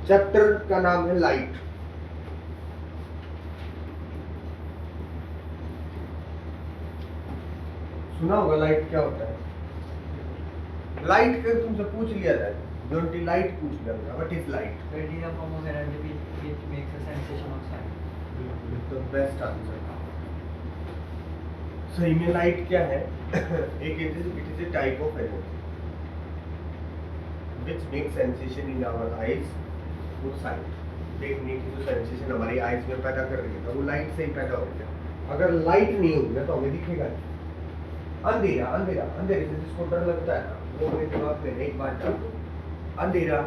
Chapter का नाम है लाइट। सुना होगा लाइट क्या होता है। लाइट का तुमसे पूछ लिया जाए, जोंटी लाइट पूछ लिया जाए, what is light? Radiation form of energy which makes a sensation of sight. तो बेस्ट आंसर। सही में लाइट क्या है? एक it is a type of energy which makes sensation in our eyes or sight। देखने की जो सेंसेशन हमारी आईज में पैदा कर रही है तो वो लाइट से ही पैदा हो रही है। अगर लाइट नहीं होगी ना तो हमें दिखेगा नहीं। अंधेरा अंधेरा अंधेरे से जिसको डर लगता है ना वो मेरे दिमाग में एक बात डाल दो, अंधेरा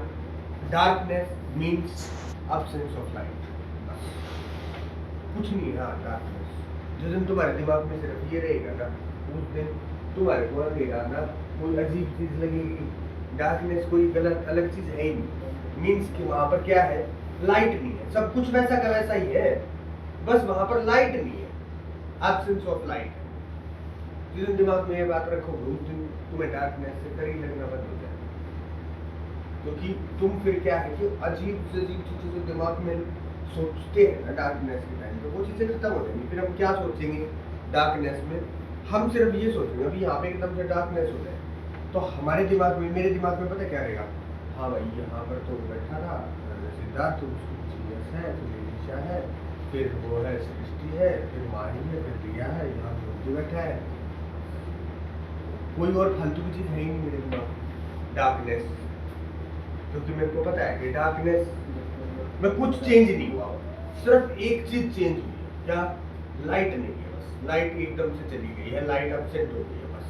darkness means absence of light। बस कुछ नहीं है डार्कनेस। जिस दिन तुम्हारे दिमाग में सिर्फ ये रहेगा ना उस दिन तुम्हारे को अंधेरा ना कोई अजीब चीज लगेगी, डार्कनेस कोई गलत अलग चीज है ही नहीं। मीन्स कि वहां पर क्या है? लाइट नहीं है। सब कुछ वैसा का वैसा ही है, बस वहां पर लाइट नहीं है, एब्सेंस ऑफ लाइट है। जिस दिन दिमाग में ये बात रखोगे उस दिन तुम्हें डार्कनेस से डर ही लगना बंद हो जाएगा। क्योंकि तुम फिर क्या है कि अजीब से अजीब चीजें जो दिमाग में सोचते हैं ना डार्कनेस के टाइम पे वो चीजें खत्म हो जाएंगी। फिर हम क्या सोचेंगे डार्कनेस में? हम सिर्फ ये सोचेंगे अभी यहाँ पे एकदम से डार्कनेस हो जाए तो हमारे दिमाग में, मेरे दिमाग में पता क्या रहेगा? हाँ भाई यहाँ पर तो बैठा था सिद्धार्थ, उसकी जीएस है, फिर निशा है, फिर वो है सृष्टि है, फिर माही है, फिर रिया है, यहाँ ज्योति बैठा है। कोई और फालतू की चीज है ही नहीं मेरे दिमाग में। डार्कनेस, क्योंकि मेरे को पता है कि डार्कनेस में कुछ चेंज नहीं हुआ, सिर्फ एक चीज चेंज हुई है। क्या? लाइट नहीं है। बस लाइट एकदम से चली गई है, लाइट एब्सेंट हो गई है बस।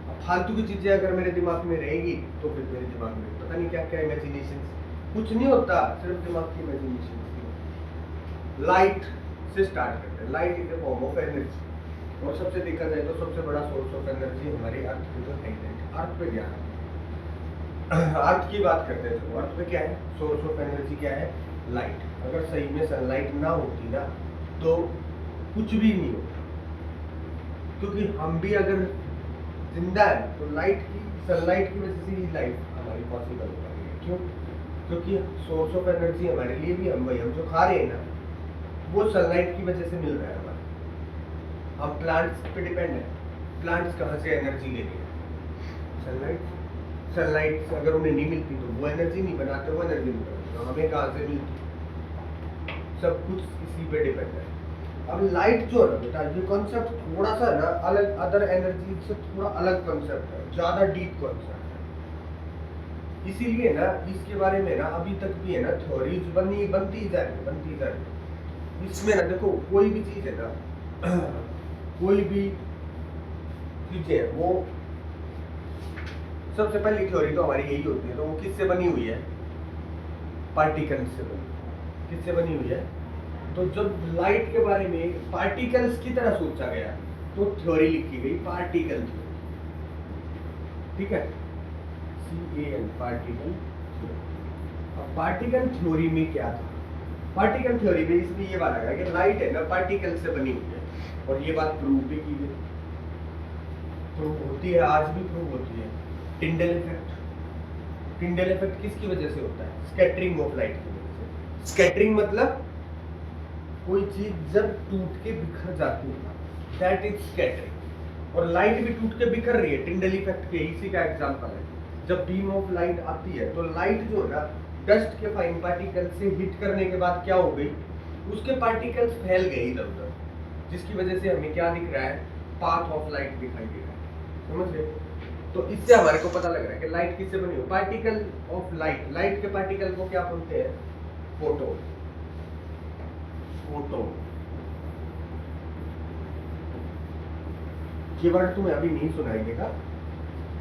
अब फालतू की चीजें अगर मेरे दिमाग में रहेगी तो फिर मेरे दिमाग में पता नहीं क्या क्या इमेजिनेशन, कुछ नहीं होता, सिर्फ दिमाग की इमेजिनेशन। लाइट से स्टार्ट करते हैं। Light is a form of energy और सबसे देखा जाए तो सबसे बड़ा सोर्स ऑफ एनर्जी हमारे अर्थ पे तो है ही। अर्थ पे क्या है? अर्थ की बात करते हैं तो अर्थ पे क्या है? सोर्स ऑफ एनर्जी क्या है? लाइट। अगर सही में सनलाइट ना होती ना तो कुछ भी नहीं होता, क्योंकि हम भी अगर जिंदा है तो लाइट की, सनलाइट की वजह से ही लाइफ हमारी पॉसिबल हो पाई है। क्यों? क्योंकि सोर्स ऑफ एनर्जी हमारे लिए भी हम जो खा रहे हैं ना वो सनलाइट की वजह से मिल रहा है हमारे। हम प्लांट्स पे डिपेंड है। प्लांट्स कहाँ से एनर्जी ले रहे हैं? सनलाइट। सनलाइट अगर उन्हें नहीं मिलती तो वो एनर्जी नहीं बनाते, वो एनर्जी नहीं बनाते तो हमें कहाँ से मिलती? सब कुछ इसी पे डिपेंड है। अब लाइट जो है बेटा, ये कॉन्सेप्ट थोड़ा सा ना अलग, अदर एनर्जी से थोड़ा अलग कॉन्सेप्ट है, ज्यादा डीप कॉन्सेप्ट है। इसीलिए ना इसके बारे में ना अभी तक भी है ना थ्योरीज बनती जा रही है। इसमें ना देखो कोई भी चीज है ना कोई भी चीजें है वो सबसे पहली थ्योरी तो हमारी यही होती है। तो वो किससे बनी हुई है? पार्टिकल्स से बनी। किससे बनी हुई है? तो जब लाइट के बारे में पार्टिकल्स की तरह सोचा गया तो थ्योरी लिखी गई पार्टिकल थ्योरी। ठीक है, CAL पार्टिकल थ्योरी। अब पार्टिकल थ्योरी में क्या था? पार्टिकल थ्योरी में इसमें ये बात आया कि लाइट है ना पार्टिकल से बनी हुई है और ये बात प्रूव भी की गई। प्रूव होती है, आज भी प्रूव होती है। Tyndall effect. टिंडल इफेक्ट किसकी वजह से होता है? स्कैटरिंग ऑफ लाइट की वजह से। स्कैटरिंग मतलब कोई चीज जब टूट के बिखर जाती है, दैट इज स्कैटरिंग। और लाइट भी टूट के बिखर रही है, टिंडल इफेक्ट के इसी का एग्जांपल है। जब बीम ऑफ लाइट आती है तो लाइट जो है ना डस्ट के फाइन पार्टिकल से हिट करने के बाद क्या हो गई? उसके पार्टिकल्स फैल गए इधर उधर, जिसकी वजह से हमें क्या दिख रहा है? पाथ ऑफ लाइट दिखाई दे रहा है। समझ रहे? तो इससे हमारे को पता लग रहा है कि लाइट किससे बनी हो? Particle of light. लाइट के पार्टिकल को क्या बोलते हैं? फोटोन। फोटोन। ये वर्ड तुम्हें अभी नहीं सुनाई देगा,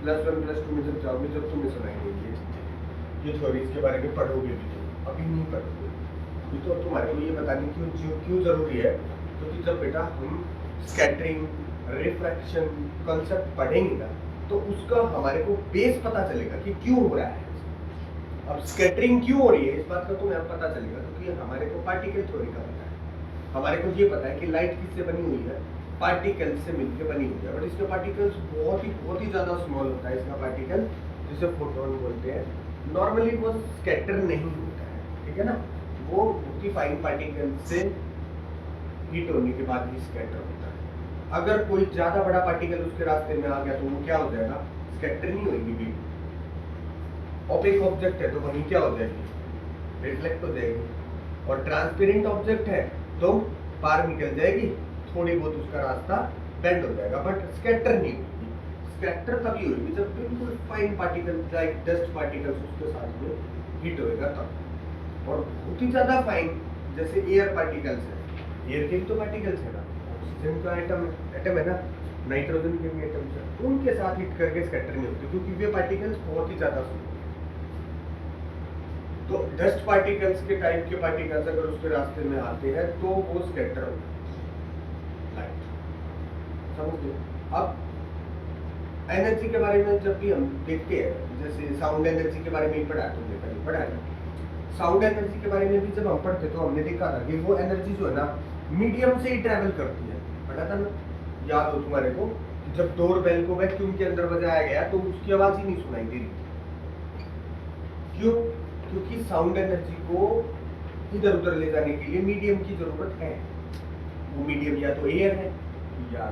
+1 +2 में जब जाओगे जब तुम्हें सुनाई देगी ये चीजें। ये थ्योरीज के बारे में पढ़ोगे भी तुम, अभी नहीं पढ़ोगे। ये तो तुम्हारे को ये बताने क्यों जरूरी है, क्योंकि जब बेटा हम स्कैटरिंग, रिफ्रैक्शन कॉन्सेप्ट पढ़ेंगे ना तो उसका हमारे को बेस पता चलेगा कि क्यों हो रहा है। अब स्कैटरिंग क्यों हो रही है इस बात का तुम्हें अब पता चलेगा, क्योंकि हमारे को पार्टिकल थ्योरी का पता है। हमारे को ये पता है कि लाइट किससे बनी हुई है? पार्टिकल से मिलकर बनी हुई है। बट इसके पार्टिकल्स बहुत ही ज्यादा स्मॉल होता है इसका पार्टिकल, जिसे फोटोन बोलते हैं। नॉर्मली वो स्कैटर नहीं होता है, ठीक है ना, वो बहुत ही फाइन पार्टिकल से हीट होने के बाद ही स्कैटर होता है। अगर कोई ज्यादा बड़ा पार्टिकल उसके रास्ते में आ गया तो वो क्या हो जाएगा, स्कैटर नहीं होगी बीम। ऑपेक ऑब्जेक्ट है तो वहीं क्या हो जाएगी, रिफ्लेक्ट हो जाएगी। और ट्रांसपेरेंट ऑब्जेक्ट है तो पार निकल जाएगी, थोड़ी बहुत उसका रास्ता बेंड हो जाएगा, बट स्कैटर नहीं होगी। स्कैटर तभी होगी जब बिल्कुल fine particle like dust particles उसके साथ में हीट होएगा तब। और बहुत ही ज्यादा फाइन जैसे एयर पार्टिकल्स है, एयर के भी तो पार्टिकल्स है ना, ऑक्सीजन का एटम है ना, नाइट्रोजन के भी एटम्स है, उनके साथ हिट करके स्कैटर नहीं होती क्योंकि वे पार्टिकल्स बहुत ही ज्यादा स्मॉल। तो डस्ट पार्टिकल्स के टाइप के पार्टिकल्स अगर उसके रास्ते में आते हैं तो वो स्कैटर होता है, लाइट, समझ गए। अब एनर्जी के बारे में जब भी हम देखते हैं, जैसे साउंड एनर्जी के बारे में ही पढ़ा है, तुमने कभी पढ़ा है। साउंड एनर्जी के बारे में भी जब हम पढ़ते तो हमने देखा था कि वो एनर्जी जो है ना मीडियम से ही ट्रैवल करती है, पढ़ा था ना, याद हो तुम्हारे को, जब डोर बेल को वैक्यूम के अंदर बजाया गया तो उसकी आवाज ही नहीं सुनाई दे रही थी। क्यों? क्योंकि साउंड एनर्जी को इधर उधर ले जाने के लिए मीडियम की जरूरत है। वो मीडियम या तो एयर है या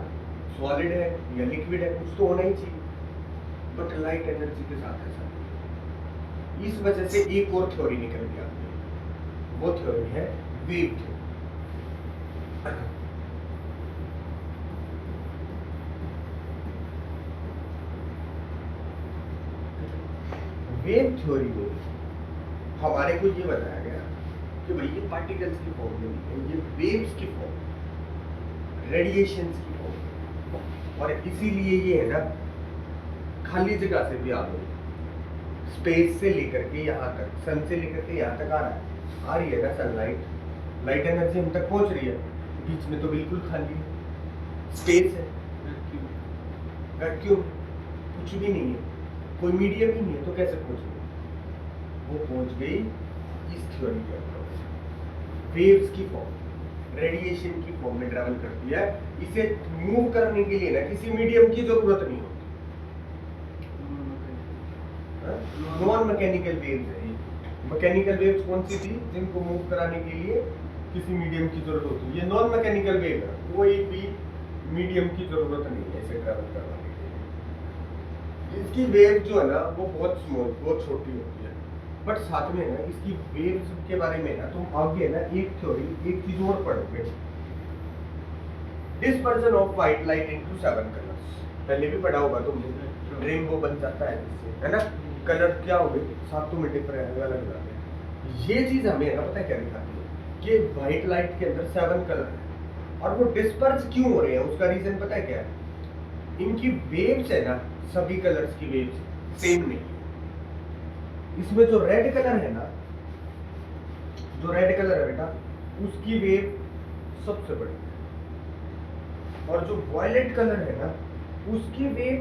सॉलिड है या लिक्विड है, कुछ तो होना ही चाहिए। बट लाइट एनर्जी के साथ ऐसा नहीं। इस वजह से एक और थ्योरी निकल के आती है, वो थ्योरी है वेव थ्योरी। वेव थ्योरी में हमारे को ये बताया गया कि भाई ये पार्टिकल्स की फॉर्म में नहीं है, ये वेव्स की फॉर्म, रेडिएशंस की फॉर्म। और इसीलिए ये है ना खाली जगह से भी आ रही है, स्पेस से लेकर के यहाँ तक, सन से लेकर के यहाँ तक आ रही है ना सनलाइट, लाइट एनर्जी हम तक पहुंच रही है, बीच में तो बिल्कुल खाली है, स्पेस है, वैक्यूम, कुछ भी नहीं है, कोई मीडियम ही नहीं है, तो कैसे पहुंच गई? वो पहुंच गई इस थ्योरी के अंदर, वेव्स की फॉर्म, रेडिएशन की फॉर्म में ट्रैवल करती है। इसे मूव करने के लिए ना किसी मीडियम की जरूरत नहीं होती, नॉन मैकेनिकल वेव्स है। मैकेनिकल वेव्स कौन सी थी जिनको मूव कराने के लिए किसी मीडियम की जरूरत होती है, ये नॉन मैकेनिकल वेव है, कोई भी मीडियम की जरूरत नहीं है इसे ट्रैवल करवाने के लिए। इसकी वेव जो है ना वो बहुत स्मॉल, बहुत छोटी होती है, बट साथ में ना इसकी वेव्स के बारे में ना तुम आगे ना एक थ्योरी, एक चीज और पढ़ोगे, dispersion of white light into 7 colours. पहले भी पढ़ा होगा तुमने, रेनबो बन जाता है इससे, है ना, कलर क्या हो गए, सातों में डिफरेंट अलग जाते हैं। ये चीज हमें ना पता है क्या दिखाती है कि व्हाइट लाइट के अंदर 7 कलर है और वो डिस्पर्स क्यों हो रहे हैं, उसका रीजन पता है क्या है? इनकी वेव्स है ना, सभी कलर्स की वेव्स सेम नहीं है। इसमें जो रेड कलर है ना, जो रेड कलर है बेटा, उसकी वेव सबसे बड़ी है, और जो वायलेट कलर है ना उसकी वेव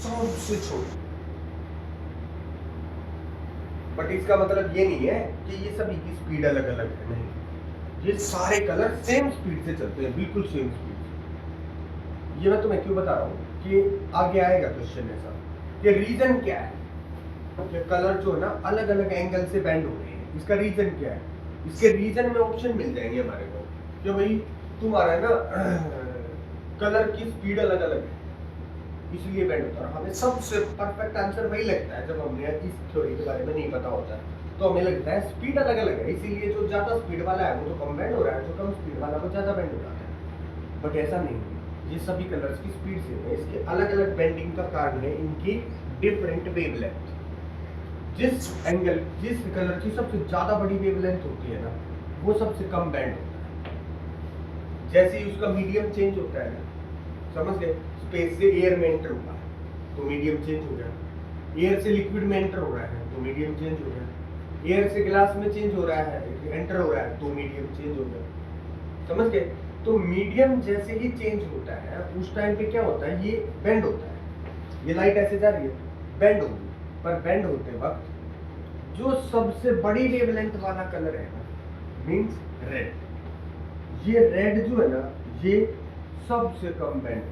सबसे छोटी। बट इसका मतलब ये नहीं है कि ये सभी की स्पीड अलग अलग है, नहीं, ये सारे कलर सेम स्पीड से चलते हैं, बिल्कुल सेम स्पीड से। ये मैं तुम्हें क्यों बता रहा हूँ कि आगे आएगा क्वेश्चन ऐसा कि रीजन क्या है कि कलर जो है ना अलग अलग एंगल से बेंड हो रहे हैं, इसका रीजन क्या है? इसके रीजन में ऑप्शन मिल जाएंगे हमारे को कि भाई तुम्हारा है ना कलर की स्पीड अलग अलग है इसलिए बेंड होता है। हमें सबसे परफेक्ट आंसर वही लगता है जब हमने इस थ्योरी के बारे में नहीं पता होता है, तो हमें लगता है स्पीड अलग अलग है, इसीलिए जो ज्यादा स्पीड वाला है वो तो कम बेंड हो रहा है, जो कम स्पीड वाला वो ज्यादा बेंड हो रहा है। बट ऐसा नहीं है, ये सभी कलर्स की स्पीड सेम है, इसके अलग अलग बेंडिंग का कारण है इनकी डिफरेंट वेवलेंथ। जिस एंगल, जिस कलर की सबसे ज्यादा बड़ी वेवलेंथ होती है ना वो सबसे कम बेंड होता है। जैसे ही उसका मीडियम चेंज होता है ना, समझ गए, स्पेस से एयर में एंटर हुआ है तो मीडियम चेंज हो गया, एयर से लिक्विड में एंटर हो रहा है तो मीडियम चेंज हो गया, एयर से ग्लास में चेंज हो रहा है, एंटर हो रहा है तो मीडियम चेंज हो गया, समझ गए। तो मीडियम जैसे ही चेंज होता है उस टाइम पे क्या होता है, ये बेंड होता है। ये लाइट ऐसे जा रही है, बेंड होगी, पर बेंड होते वक्त जो सबसे बड़ी वेवलेंथ वाला कलर है ना, मींस रेड, ये रेड जो है ना ये सबसे कम बेंड,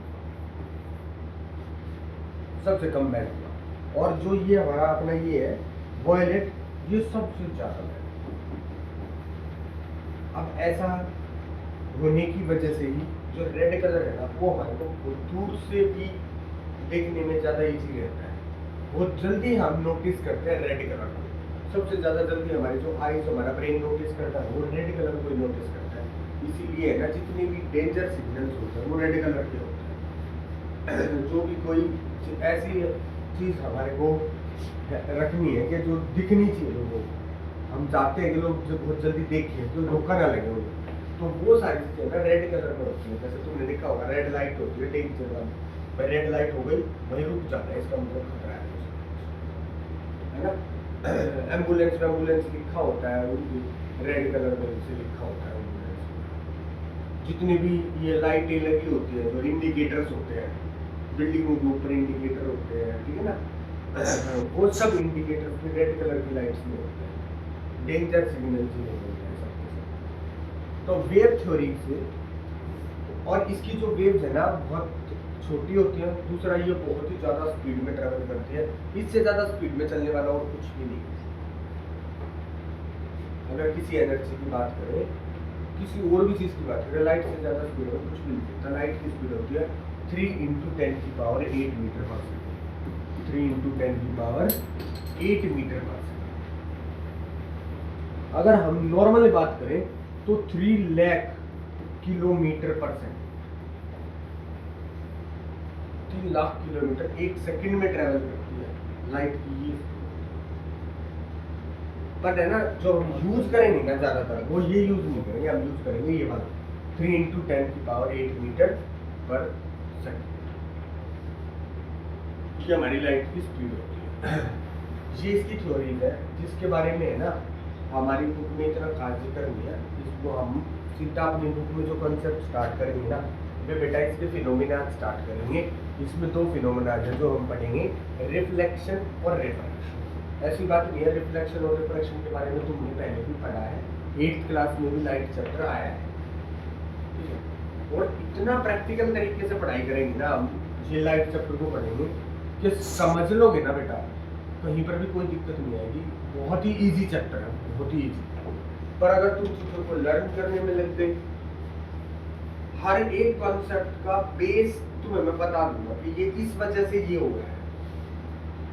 सबसे कम बेंड हुआ। और जो ये हमारा अपना ये है वॉयलेट, ये सबसे ज्यादा है। अब ऐसा होने की वजह से ही जो रेड कलर है ना, वो हमारे को दूर से भी देखने में ज्यादा इजी रहता है। बहुत जल्दी हम नोटिस करते हैं रेड कलर को। सबसे ज्यादा जल्दी हमारे जो आईज, हमारा ब्रेन नोटिस करता है, वो रेड कलर को नोटिस करता है। इसीलिए है ना, जितने भी डेंजर सिग्नल्स होते हैं वो रेड कलर के होते हैं। जो भी कोई ऐसी चीज हमारे को रखनी है कि जो दिखनी चाहिए लोगों को, हम चाहते हैं कि लोग जब बहुत जल्दी देखें तो धोखा ना लगे उन्हें, तो वो सारी चीजें ना रेड कलर में होती है। जैसे तुमने देखा होगा, रेड लाइट होती है डेंजर वाली, रेड लाइट हो गई वही रुक जाना है, इसका मतलब खतरा है ना। एम्बुलेंस लिखा होता है, रेड कलर में से लिखा होता है एम्बुलेंस। जितनी भी ये लाइटें लगी होती है, जो इंडिकेटर्स होते हैं, बिल्डिंगों के ऊपर इंडिकेटर होते हैं, ठीक है ना, वो सब इंडिकेटर्स में रेड कलर की लाइट्स में होते हैं, डेंजर सिग्नल्स में होते हैं सबके सब। तो वेव थ्योरी से, और इसकी जो वेव्स है ना बहुत छोटी होती है, दूसरा ये बहुत ही ज्यादा स्पीड में ट्रेवल करती है। इससे ज्यादा स्पीड में चलने वाला और कुछ भी नहीं। अगर किसी एनर्जी की बात करें, किसी और भी चीज की बात करें, लाइट से ज्यादा स्पीड में कुछ भी नहीं होता। लाइट की स्पीड होती है 3 × 10⁸ मीटर पर सेकंड। 3 × 10⁸ मीटर पर सेकंड। अगर हम नॉर्मल बात करें तो 3 लाख किलोमीटर पर सेकंड, 3 लाख किलोमीटर एक सेकंड में ट्रेवल करती है लाइट की ये। बट है ना, जो हम यूज करेंगे ना ज्यादातर, वो ये यूज नहीं करेंगे, हम यूज करेंगे ये वाला 3 × 10⁸ मीटर पर सेकंड। ये हमारी लाइट की स्पीड होती है। ये इसकी थ्योरी है, जिसके बारे में है ना हमारी बुक में इतना खास जिक्र नहीं है। इसको हम सीधा अपनी बुक में जो कॉन्सेप्ट स्टार्ट करेंगे ना, वे बेटा इसके फिनोमिना स्टार्ट करेंगे। इसमें 2 फिनोमिना है जो हम पढ़ेंगे, रिफ्लेक्शन और रिफ्रैक्शन। ऐसी बात नहीं है, रिफ्लेक्शन और रिफ्रैक्शन के बारे में तुमने पहले भी पढ़ा है, 8th क्लास में भी लाइट चैप्टर आया है, ठीक है। और इतना प्रैक्टिकल तरीके से पढ़ाई करेंगे ना हम ये लाइट चैप्टर को पढ़ेंगे कि समझ लोगे ना बेटा, कहीं पर भी कोई दिक्कत नहीं आएगी। बहुत ही इजी चैप्टर है, बहुत ही इजी। पर अगर तुम चीजों को लर्न करने में लग गए, हर एक कॉन्सेप्ट का बेस तुम्हें मैं बता दूंगा कि ये इस वजह से ये हो रहा है,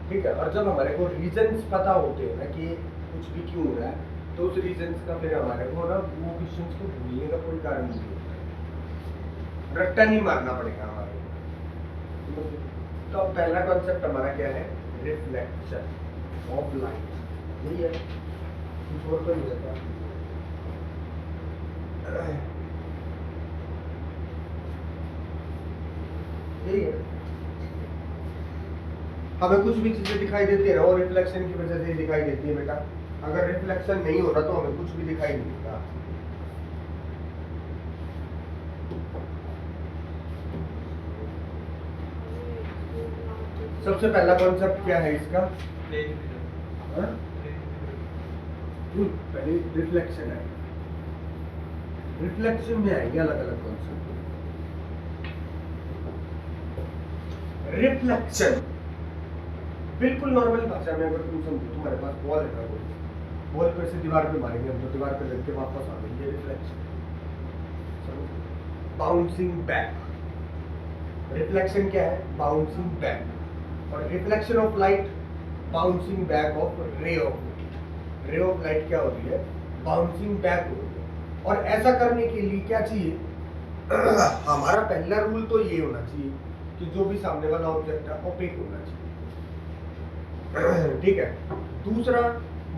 ठीक है। और जब हमारे को रीजंस पता होते हैं ना कि कुछ भी क्यों हो रहा है, तो उस रीजंस का फिर हमारे को ना वो क्वेश्चंस को भूलने का कोई कारण नहीं होता है, रट्टा नहीं मारना पड़ेगा हमारे को। तो अब पहला कॉन्सेप्ट हमारा क्या है, रिफ्लेक्शन ऑफ लाइट। यही है, कुछ और तो नहीं रहता। यही है, हमें कुछ भी चीजें दिखाई देती है ना, और रिफ्लेक्शन की वजह से ही दिखाई देती है बेटा। अगर रिफ्लेक्शन नहीं होता तो हमें कुछ भी दिखाई नहीं देता। सबसे पहला कॉन्सेप्ट क्या है इसका, पहले रिफ्लेक्शन है। रिफ्लेक्शन में आएंगे अलग अलग कॉन्सेप्ट। रिफ्लेक्शन बिल्कुल नॉर्मल भाषा में अगर तुम समझो, तुम्हारे पास बॉल है ना, बॉल पे से दीवार पे मारेंगे हम, तो दीवार पे लग के वापस आ गई, ये रिफ्लेक्शन। बाउंसिंग बैक, रिफ्लेक्शन क्या है, बाउंसिंग बैक। और reflection of light, bouncing back of ray of light. Ray of light क्या होती है, बाउंसिंग बैक होती है। और ऐसा करने के लिए क्या चाहिए, हमारा पहला रूल तो ये होना चाहिए कि जो भी सामने वाला ऑब्जेक्ट है ओपेक होना चाहिए, ठीक है। दूसरा,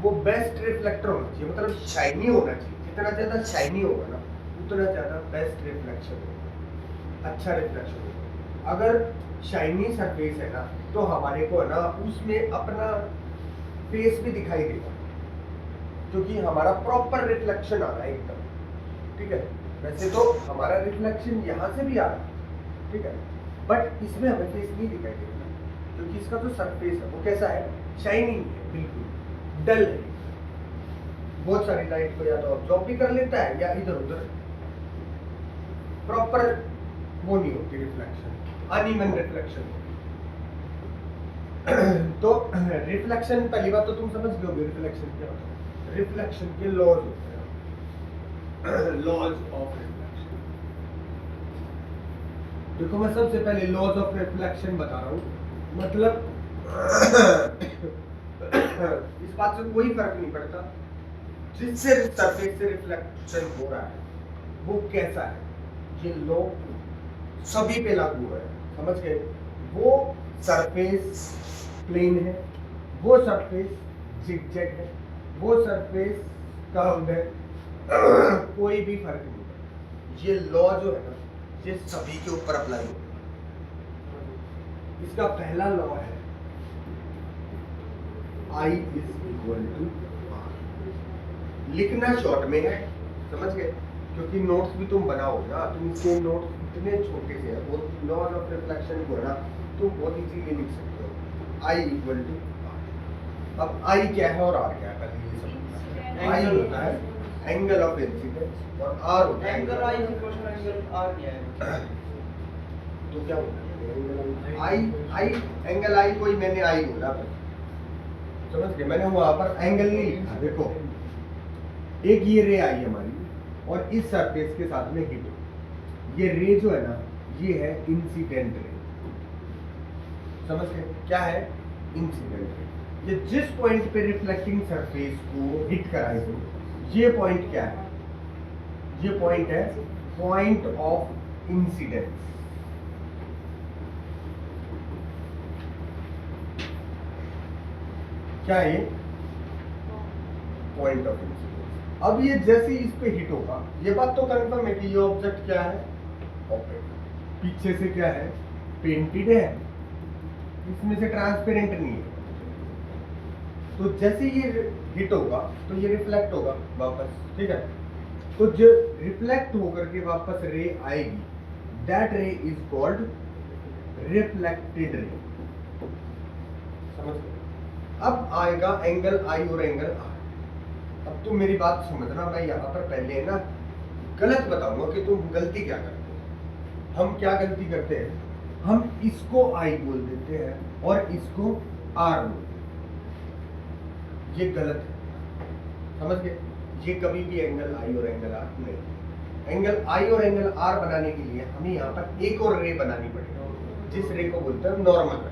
वो बेस्ट रिफ्लेक्टर होना चाहिए, मतलब शाइनी होना चाहिए। जितना ज्यादा शाइनी होगा ना, उतना ज्यादा बेस्ट रिफ्लेक्शन होगा, अच्छा रिफ्लेक्शन होगा। अगर शाइनी सरफेस है ना, तो हमारे को है ना उसमें अपना फेस भी दिखाई देगा, क्योंकि हमारा प्रॉपर रिफ्लेक्शन आ रहा है एकदम, ठीक है। वैसे तो हमारा रिफ्लेक्शन यहाँ से भी आ रहा है, ठीक है, बट इसमें हमें फेस नहीं दिखाई देगा, क्योंकि इसका जो सरफेस है वो कैसा है, शाइनिंग है, बिल्कुल डल है। बहुत सारी लाइट को या तो ऑब्जॉर्ब भी कर लेता है, या इधर उधर प्रॉपर वो नहीं होती रिफ्लेक्शन, अनइवन रिफ्लेक्शन। तो रिफ्लेक्शन, पहली बात तो तुम समझ गए होगे रिफ्लेक्शन क्या होता है। रिफ्लेक्शन के लॉज होते हैं, लॉज ऑफ रिफ्लेक्शन। देखो मैं सबसे पहले लॉज ऑफ रिफ्लेक्शन बता रहा हूँ, मतलब इस बात से कोई फर्क नहीं पड़ता जिससे सरफेस से रिफ्लेक्शन हो रहा है वो कैसा है, ये लॉ सभी पे लागू है, समझ गए। वो सरफेस प्लेन है, वो सरफेस जिगजैग है, वो सरफेस कर्व्ड है, कोई भी फर्क नहीं है। ये लॉ जो है ना ये सभी के ऊपर अप्लाई होगा। इसका पहला लॉ है I is equal to R। लिखना शॉर्ट में है, समझ गए, क्योंकि नोट्स भी तुम बनाओ ना, तुम इसके नोट्स इतने छोटे से हैं, वो लॉ ऑफ रिफ्लेक्शन को ना तुम बहुत इजीली लिख सकते हो। I equal to R। अब I क्या है और R क्या है, पहले ये समझना। I होता है एंगल ऑफ इंसिडेंस और R होता है angle I is equal to angle R क्या है? तो क्या होता है I एंगल I कोई मैंने I बोला, समझ गए, मैंने वहां पर एंगल नहीं लिखा। देखो एक ये रे आई हमारी और इस सरफेस के साथ में हिट, ये रे जो है ना ये है इंसिडेंट रे, समझ गए क्या है इंसिडेंट रे। ये जिस पॉइंट पे रिफ्लेक्टिंग सरफेस को हिट कराएगी, ये पॉइंट क्या है, ये पॉइंट है पॉइंट ऑफ इंसिडेंस। क्या है ये पॉइंट ऑफ इंसिडेंस। अब ये जैसे इस पे हिट होगा, ये बात तो कंफर्म है कि ये ऑब्जेक्ट क्या है ऑपेक, पीछे से क्या है पेंटेड है, इसमें से ट्रांसपेरेंट नहीं है। तो जैसे ये हिट होगा तो ये रिफ्लेक्ट होगा वापस, ठीक है। तो जो रिफ्लेक्ट होकर के वापस रे आएगी, दैट रे इज कॉल्ड रिफ्लेक्टेड रे, समझ गए। अब आएगा एंगल आई और एंगल आर। अब तुम मेरी बात समझना, मैं यहाँ पर पहले ना गलत बताऊंगा कि तुम गलती क्या करते हो। हम क्या गलती करते हैं, हम इसको आई बोल देते हैं और इसको आर बोल देते हैं, ये गलत है, समझ गए। ये कभी भी एंगल आई और एंगल आर नहीं। एंगल आई और एंगल आर बनाने के लिए हमें यहाँ पर एक और रे बनानी पड़ेगी, जिस रे को बोलते हैं नॉर्मल रे,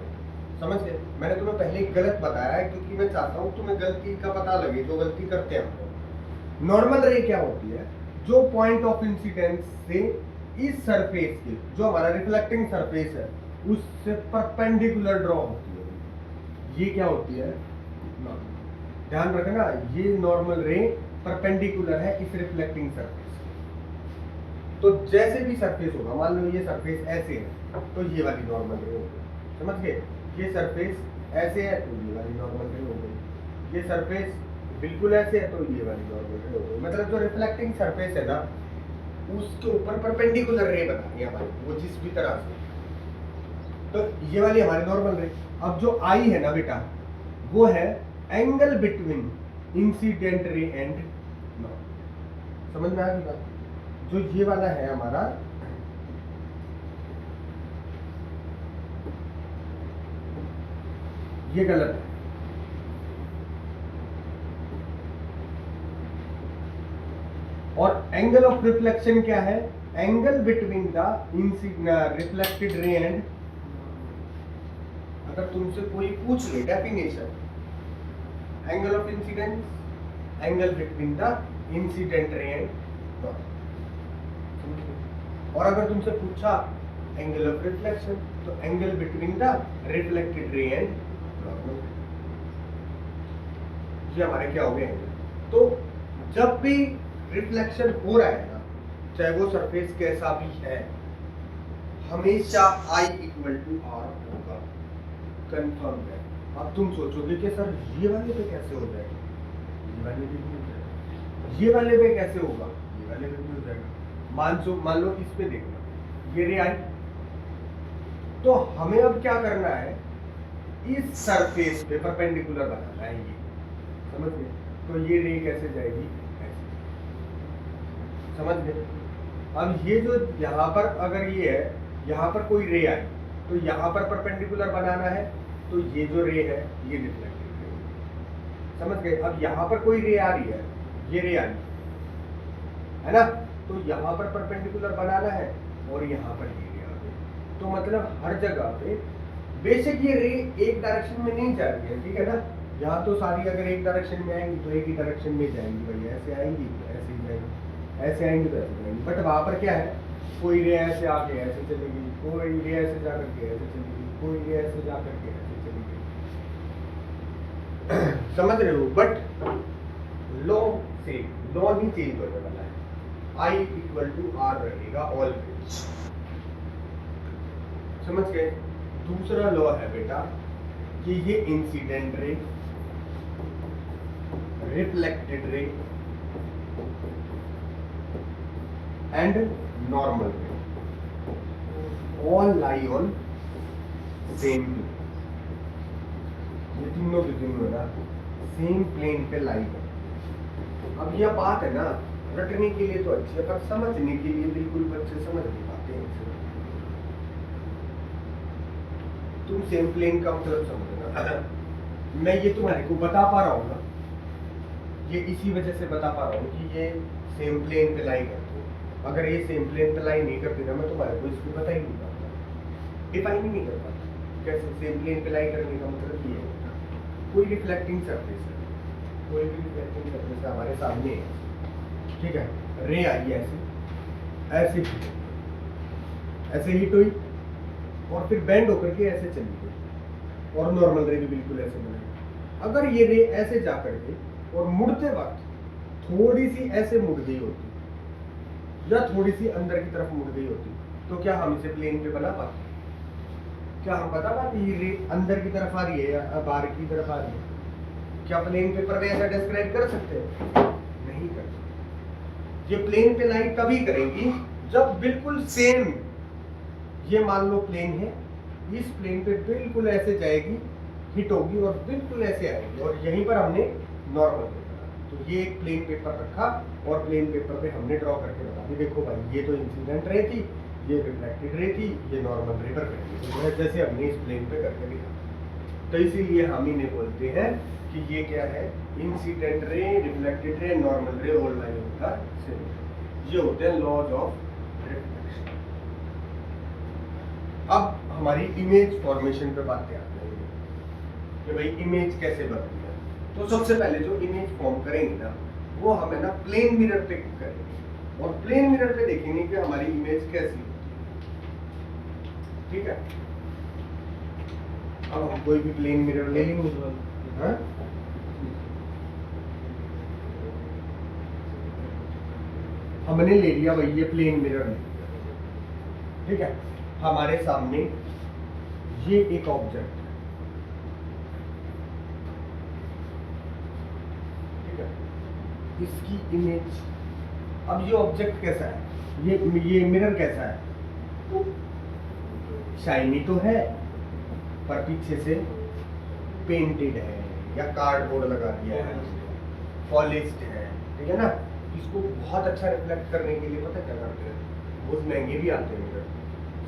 समझ गए। मैंने तुम्हें पहले गलत बताया है क्योंकि मैं चाहता हूँ तुम्हें गलती का पता लगे, जो गलती करते हैं हम लोग। नॉर्मल रे क्या होती है, जो पॉइंट ऑफ इंसिडेंस से इस सरफेस के, जो हमारा रिफ्लेक्टिंग सरफेस है उससे परपेंडिकुलर ड्रॉ होती है, ये क्या होती है नॉर्मल। ध्यान रखना, ये नॉर्मल रे परपेंडिकुलर है इस रिफ्लेक्टिंग सरफेस। तो जैसे भी सरफेस होगा, मान लो ये सरफेस ऐसे है तो ये वाली नॉर्मल रे होगी, समझ गए। ये सरफेस ऐसे है तो ये वाली नॉर्मल रे हो गई, ये सरफेस बिल्कुल ऐसे है तो ये वाली नॉर्मल रे हो गई। मतलब जो रिफ्लेक्टिंग सरफेस है ना उसके ऊपर परपेंडिकुलर रे बनानी है हमारी, वो जिस भी तरह से, तो ये वाली हमारी नॉर्मल रे। अब जो आई है ना बेटा, वो है angle between incident ray and normal, समझ में आ गई बात। जो ये वाला है हमारा, ये गलत है। और एंगल ऑफ रिफ्लेक्शन क्या है, angle between the reflected ray and. अगर तुमसे कोई पूछ ले definition, angle of incidence, angle between the incident ray and normal. और अगर तुमसे पूछा एंगल ऑफ रिफ्लेक्शन, तो angle between the reflected ray and normal. ये हमारे क्या हो गए एंगल। तो जब भी रिफ्लेक्शन हो रहा है ना, चाहे वो सरफेस कैसा भी है, हमेशा I इक्वल टू R होगा, कंफर्म है। अब तुम सोचोगे कि सर ये वाले पे कैसे हो जाएगा, ये वाले पे भी हो जाएगा, ये वाले पे कैसे होगा, ये वाले पे भी हो जाएगा। मान लो इस पे देखना, ये रे आई, तो हमें अब क्या करना है, इस सरफेस पे परपेंडिकुलर बनाना है ये, समझ गए। तो ये रे कैसे जाएगी, समझ गए। अब ये जो यहाँ पर अगर ये है, यहाँ पर कोई रे आई तो यहाँ पर परपेंडिकुलर बनाना है, तो ये जो रे है ये रिफ्लेक्टेड रे, समझ गए। अब यहाँ पर कोई रे आ रही है, ये रे आ रही है ना, तो यहाँ पर परपेंडिकुलर बनाना है और यहाँ पर ये रे आ गई। तो मतलब हर जगह पे बेशक ये रे एक डायरेक्शन में नहीं जा रही है, ठीक है ना। यहाँ तो सारी अगर एक डायरेक्शन में आएंगी तो एक ही डायरेक्शन में जाएंगी भाई, ऐसे आएंगी तो ऐसे ही जाएंगी, ऐसे आएंगी तो ऐसे जाएंगी। बट वहाँ पर क्या है, कोई रे ऐसे आके ऐसे चलेगी, कोई रे ऐसे जा करके ऐसे चलेगी, कोई रे ऐसे जा करके ऐसे चलेगी। समझ रहे हो। बट लॉ से लॉ ही चेंज होने वाला है, I इक्वल टू आर रहेगा ऑलवेज, समझ गए। दूसरा लॉ है बेटा कि ये incident ray, reflected ray and normal ray all lie on same plane. ये तीनों के तीनों ना सेम प्लेन पे लाई करते। अब यह बात है ना, रटने के लिए तो अच्छी है पर समझने के लिए बिल्कुल बच्चे समझ नहीं पाते हैं इसे। तुम सेम प्लेन का मतलब समझना। मैं ये तुम्हारे को बता पा रहा हूँ ना, ये इसी वजह से बता पा रहा हूँ कि ये सेम प्लेन पे लाई करते हो। अगर ये सेम प्लेन पे लाई नहीं करते ना, मैं तुम्हारे को इसको बता ही नहीं पाता, डिफाइन ही नहीं कर पाता। कैसे सेम प्लेन पे लाई करने का मतलब ये है, कोई रिफ्लेक्टिंग सरफेस है, कोई भी रिफ्लेक्टिंग सरफेस हमारे सामने है, ठीक है। रे आई ऐसे ऐसे ऐसे हिट हुई और फिर बेंड होकर के ऐसे चली गई और नॉर्मल रे भी बिल्कुल ऐसे बनेगी। अगर ये रे ऐसे जा करके और मुड़ते वक्त थोड़ी सी ऐसे मुड़ गई होती या थोड़ी सी अंदर की तरफ मुड़ गई होती, तो क्या हम इसे प्लेन पे बना पाते? क्या हम बता पाते ये रे अंदर की तरफ आ रही है या बाहर की तरफ आ रही है? क्या प्लेन पेपर में ऐसा डिस्क्राइब कर सकते हैं? नहीं कर सकते। ये प्लेन पे लाइन तभी करेंगी जब बिल्कुल सेम, ये मान लो प्लेन है, इस प्लेन पे बिल्कुल ऐसे जाएगी, हिट होगी और बिल्कुल ऐसे आएगी, और यहीं पर हमने नॉर्मल पेपर, तो ये एक प्लेन पेपर रखा और प्लेन पेपर पे हमने ड्रॉ करके बता दी, देखो भाई ये तो इंसिडेंट रे थी, ये रिफ्लेक्टेड रे थी, ये नॉर्मल रे पर करेंगे, तो जैसे हमने इस प्लेन पे करके दिखा। तो इसीलिए हम इन्हें बोलते हैं कि ये क्या है, इंसिडेंट रे, रिफ्लेक्टेड रे, नॉर्मल रे, ऑल लाइन होता है। ये होते हैं लॉज ऑफ रिफ्लेक्शन। अब हमारी इमेज फॉर्मेशन पे बातें आती हैं कि भाई इमेज कैसे बनती है। तो सबसे पहले जो इमेज फॉर्म करेंगे ना, वो हमें ना प्लेन मिरर पे करेंगे और प्लेन मिरर पे देखेंगे कि हमारी इमेज कैसी होती है, ठीक है। अब हम कोई भी प्लेन मिरर ले लेंगे, हाँ? हमने ले लिया भाई ये प्लेन मिरर ले लिया, ठीक है। हमारे सामने ये एक ऑब्जेक्ट है, ठीक है, इसकी इमेज। अब ये ऑब्जेक्ट कैसा है, ये मिरर कैसा है, शाइनी तो है पर पीछे से पेंटेड है या कार्डबोर्ड लगा दिया है, पॉलिश्ड है, ठीक है ना। इसको बहुत अच्छा रिफ्लेक्ट करने के लिए पता क्या करते हैं, बहुत महंगे भी आते हैं मिरर,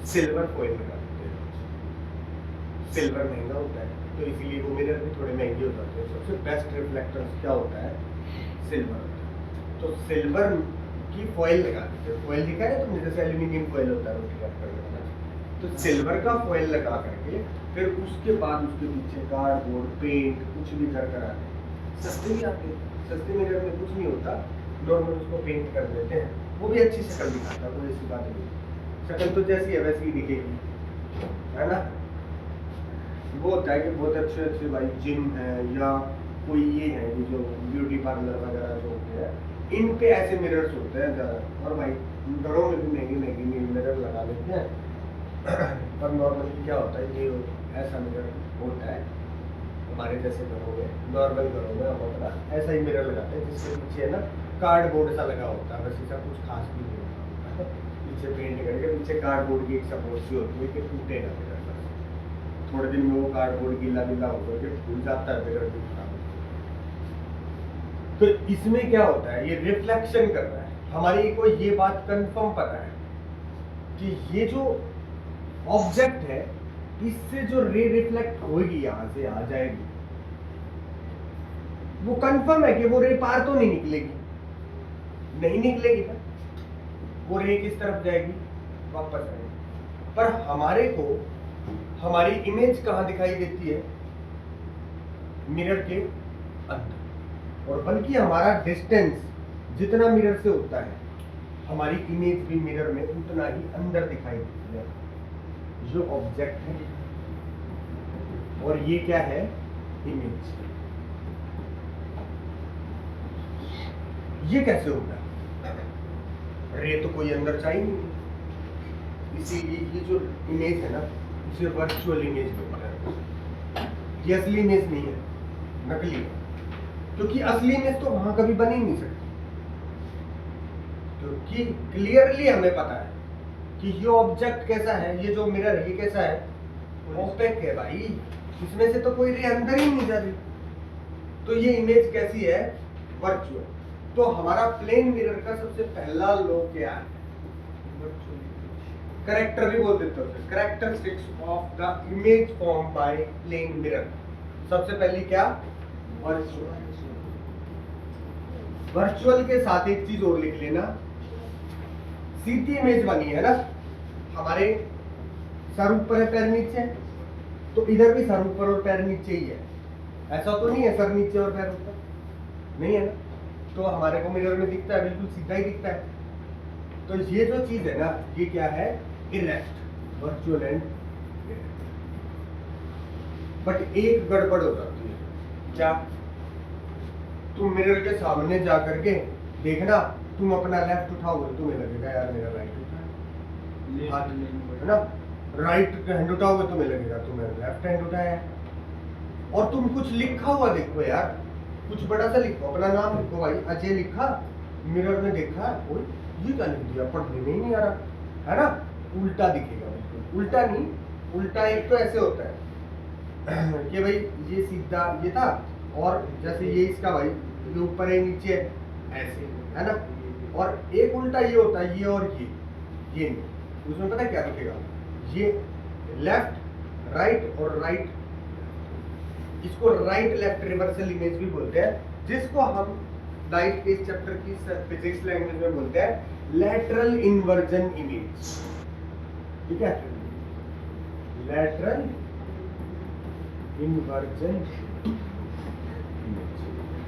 सिल्वर फॉइल लगा देते हैं। सिल्वर महंगा होता है तो इसीलिए वो मिरर भी थोड़े महंगे हो जाते हैं। सबसे बेस्ट रिफ्लेक्टर क्या होता है, सिल्वर होता है। तो सिल्वर की फॉइल लगा देते हैं। फॉइल दिखा है तुमने, जैसे एल्यूमिनियम फॉइल होता है रोटी कट करने वाला, तो सिल्वर का फॉइल लगा करके फिर उसके बाद उसके पीछे कार्डबोर्ड, पेंट कुछ भी कर कर आते हैं। सस्ते भी आते हैं, सस्ते मिरर में कुछ नहीं होता, नॉर्मल उसको पेंट कर देते हैं, वो भी अच्छी शक्ल दिखाता है, कोई ऐसी बात नहीं। शक्ल तो जैसी है वैसी ही दिखेगी, है ना। वो होता है कि बहुत अच्छे अच्छे भाई जिम है या कोई ये है कि जो ब्यूटी पार्लर वगैरह जो होते हैं, इन पे ऐसे मिरर्स होते हैं ज़्यादा, और भाई घरों में भी महंगी महंगी मिरर लगा देते हैं। पर नॉर्मली क्या होता है, ये ऐसा मिरर होता है हमारे जैसे घरों में, नॉर्मल घरों में हम अपना ऐसा ही मिरर लगाते हैं जिसके पीछे ना कार्डबोर्ड सा लगा होता है, बस ऐसा कुछ खास भी नहीं होता। पीछे पेंट करके पीछे कार्डबोर्ड की एक सपोर्ट सी होती है कि टूटेगा मिरर, थोड़े दिन में वो कार्डबोर्ड गीला गीला होकर के फूल जाता है, मिरर भी खराब होता है। तो इसमें क्या होता है, ये रिफ्लेक्शन कर रहा है। हमारी को ये बात कंफर्म पता है कि ये जो ऑब्जेक्ट है इससे जो रे रिफ्लेक्ट होगी यहाँ से आ जाएगी, वो कंफर्म है कि वो रे पार तो नहीं निकलेगी, नहीं निकलेगी ना, वो रे किस तरफ जाएगी, वापस आएगी। पर हमारे को हमारी इमेज कहाँ दिखाई देती है, मिरर के अंदर, और बल्कि हमारा डिस्टेंस जितना मिरर से होता है हमारी इमेज भी मिरर में उतना ही अंदर दिखाई देती है। जो ऑब्जेक्ट है और ये क्या है, इमेज। ये कैसे होगा, रे तो कोई अंदर चाहिए नहीं, इसीलिए ये जो इमेज है ना इसे वर्चुअल इमेज बोलते हैं। ये असली इमेज नहीं है, नकली है, क्योंकि असली इमेज तो वहां कभी बन ही नहीं सकती, क्योंकि क्लियरली हमें पता है कि ये ऑब्जेक्ट कैसा है, ये जो मिरर है ये कैसा है, ओपेक है भाई, इसमें से तो कोई रे अंदर ही नहीं जा रही, तो ये इमेज कैसी है, वर्चुअल। तो हमारा प्लेन मिरर का सबसे पहला लॉ क्या है, कैरेक्टर भी बोल देते हो, characteristics of the image form by plane mirror. सबसे पहली क्या, वर्चुअल। वर्चुअल के साथ एक चीज और लिख लेना, सीधी इमेज बनी है ना, हमारे सर ऊपर है पैर नीचे है, तो इधर भी सर ऊपर और पैर नीचे ही है, ऐसा तो नहीं है सर नीचे और पैर ऊपर, नहीं है ना, तो हमारे को मिरर में दिखता है बिल्कुल सीधा ही दिखता है। तो ये जो चीज है ना ये क्या है, erect, virtual and erect. But एक गड़बड़ हो जाती है, क्या, तुम मिरर के सामने जा करके देखना, तुम अपना लेफ्ट उठाओगे तुम्हें लगेगा यार मेरा राइट उठा है ना, राइट हैंड उठाओगे तुम्हें लगेगा तुम्हें लेफ्ट हैंड उठाया है। और तुम कुछ लिखा हुआ देखो यार, कुछ बड़ा सा लिखो, अपना नाम लिखो भाई, अजय लिखा, मिरर में देखा, ओए ये क्या लिख दिया, पढ़ने में ही नहीं आ रहा है ना, उल्टा दिखेगा बिल्कुल, उल्टा नहीं, उल्टा एक तो ऐसे होता है कि भाई ये सीधा ये था, और जैसे ये इसका भाई ये ऊपर है नीचे है, ऐसे है ना, और एक उल्टा ये होता है, ये और ये नहीं, उसमें पता है क्या दिखेगा, ये लेफ्ट राइट और राइट, इसको राइट लेफ्ट रिवर्सल इमेज भी बोलते हैं, जिसको हम लाइट के इस चैप्टर की फिजिक्स लैंग्वेज में बोलते हैं लैटरल इन्वर्जन इमेज, ठीक है, लैटरल इन्वर्जन।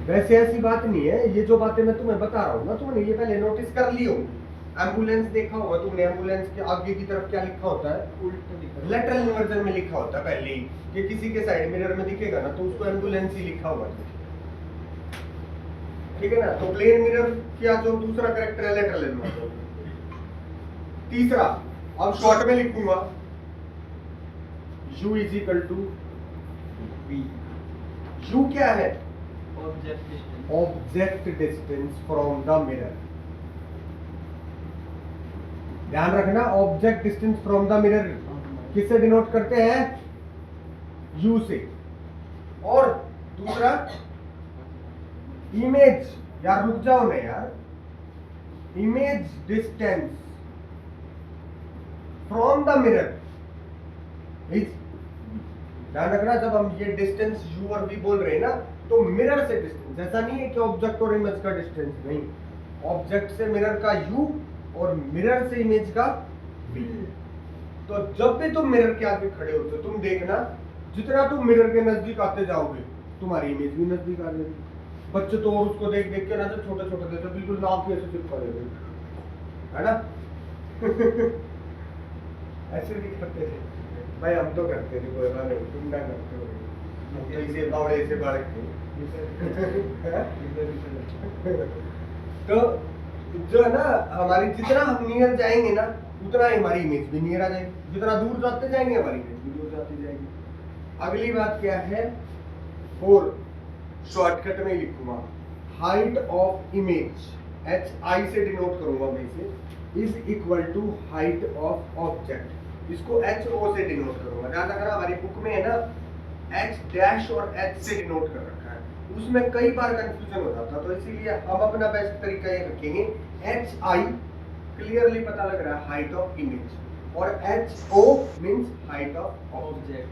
वैसे ऐसी बात नहीं है, ये जो बातें मैं तुम्हें बता रहा हूँ ना, तुमने ये पहले नोटिस कर ली होगी, एम्बुलेंस देखा होगा तुमने, एम्बुलेंस के आगे की तरफ क्या लिखा होता है, उल्टा, लेटरल इन्वर्जन में लिखा होता है पहले ही, कि किसी के साइड मिरर में दिखेगा ना तो उसको एम्बुलेंस ही लिखा हुआ है, ठीक है ना। तो प्लेन मिरर क्या जो दूसरा कैरेक्टर है, लेटरल इन्वर्जन। तीसरा, अब शॉर्ट में लिखूंगा, u is equal to v। u क्या है, object distance from the mirror. ध्यान रखना, object distance from the mirror किससे डिनोट करते हैं, u से। और दूसरा इमेज, यार रुक जाओ ना यार, image distance from the mirror is, ध्यान रखना जब हम ये डिस्टेंस u और v बोल रहे हैं ना, तो मिरर से डिस्टेंस, ऐसा नहीं है कि ऑब्जेक्ट और इमेज का डिस्टेंस, नहीं, ऑब्जेक्ट से मिरर का u और मिरर से इमेज का v। तो जब भी तुम मिरर के आगे खड़े होते हो, तुम देखना जितना तुम मिरर के नजदीक आते जाओगे तुम्हारी इमेज भी नजदीक आ जाएगी। बच्चे तो और उसको देख देख के ना जब छोटे छोटे थे तो बिल्कुल नाक के ऐसे चिपका देते, है ना ऐसे भी करते थे भाई, हम तो करते थे, कोई बात नहीं, तुम ना करते हो, हम तो इसे बावड़े से बाढ़ तो जो है ना, हमारी जितना हम नियर जाएंगे ना उतना हमारी इमेज भी नियर आ जाएगी, जितना दूर जाते जाएंगे हमारी इमेज भी दूर जाती जाएगी। अगली बात क्या है, 4, शॉर्टकट में लिखूंगा, हाइट ऑफ इमेज, HI से डिनोट करूंगा मैं इसे, is equal to height of object, इसको HO से डिनोट करूंगा। ध्यान रखना हमारी बुक में है ना H डैश और H से डिनोट कर रखा है, उसमें कई बार कंफ्यूजन हो जाता, तो इसीलिए हम अपना बेस्ट तरीका ये रखेंगे, HI क्लियरली पता लग रहा है हाइट ऑफ इमेज, और HO means height of object.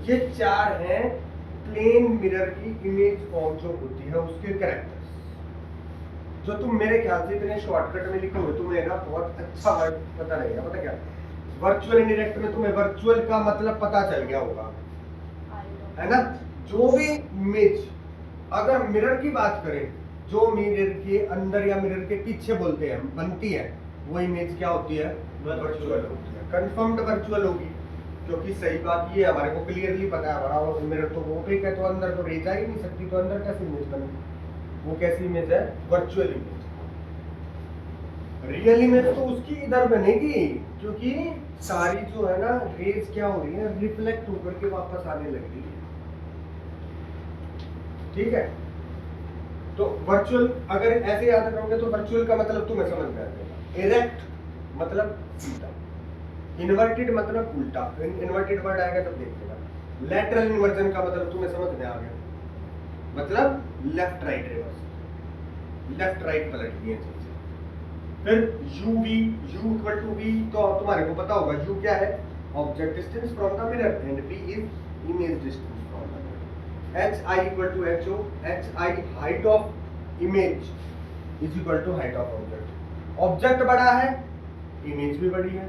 ये चार हैं प्लेन मिरर की इमेज फॉर्म जो होती है उसके कैरेक्टर्स, जो तुम मेरे ख्याल से इतने शॉर्टकट में लिखोगे तुम्हें ना बहुत अच्छा वर्ड पता रहेगा। पता क्या, वर्चुअल इंडिरेक्ट में तुम्हें वर्चुअल का मतलब पता चल गया होगा, है ना। जो भी इमेज, अगर मिरर की बात करें, जो मिरर के अंदर या मिरर के पीछे बोलते हैं बनती है, वो इमेज क्या होती है, वर्चुअल होती है। कंफर्म्ड वर्चुअल होगी, क्योंकि सही बात ये हमारे को क्लियरली पता है हमारा मिरर तो वो ठीक है, तो अंदर तो रेज आ ही नहीं सकती, तो अंदर कैसी इमेज बनेगी, वो कैसी इमेज है, वर्चुअल इमेज। रियल इमेज तो उसकी इधर बनेगी, क्योंकि सारी जो है ना रेज क्या हो रही है, रिफ्लेक्ट होकर के वापस आने लग रही है, ठीक है। तो वर्चुअल अगर ऐसे याद करोगे तो वर्चुअल का मतलब तुम्हें समझ में आ जाएगा। इरेक्ट मतलब सीधा, इन्वर्टेड मतलब उल्टा, इन्वर्टेड वर्ड आएगा तब देखिएगा। लैटरल इन्वर्जन का मतलब तुम्हें समझ में आ गया, मतलब left right reverse, left right पलट गई चीजें। फिर UV, U equal to V, तो तुम्हारे को पता होगा U क्या है, object distance from the mirror, and V is image distance from the mirror. HI equal to HO, HI height of image is equal to height of object. Object बड़ा है, image भी बड़ी है,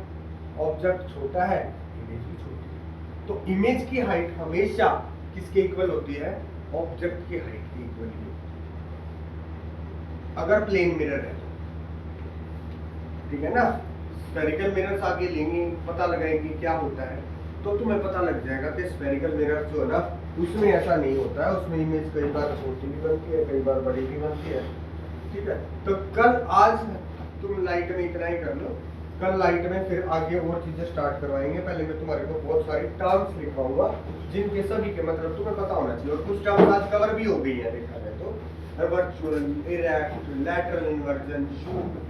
ऑब्जेक्ट छोटा है, image भी छोटी है। तो इमेज की हाइट हमेशा किसके इक्वल होती है, ऑब्जेक्ट की हाइट के इक्वल ही होती है, अगर प्लेन मिरर है, ठीक है ना। स्फेरिकल मिरर्स आगे लेंगे, पता लगाएंगे क्या होता है, तो तुम्हें पता लग जाएगा कि स्फेरिकल मिरर जो है ना उसमें ऐसा नहीं होता है, उसमें इमेज कई बार छोटी भी बनती है, कई बार बड़ी भी बनती है, ठीक है। तो कल आज तुम लाइट में इतना ही कर लो, कल लाइट में फिर आगे और चीजें स्टार्ट करवाएंगे। पहले मैं तुम्हारे को बहुत सारी टर्म्स लिखवाऊंगा जिनके सभी के मतलब तुम्हें पता होना चाहिए, और कुछ टर्म्स आज कवर भी हो गई है देखा जाए तो, virtual, erect, lateral inversion, UV,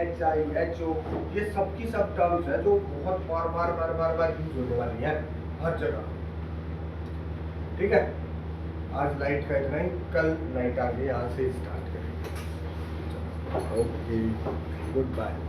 HI, HO, ये सब की सब टर्म्स है जो बहुत बार यूज होने वाली है हर जगह, ठीक है। आज लाइट का इतना ही, कल लाइट आगे यहाँ से स्टार्ट करेंगे। Okay, good bye.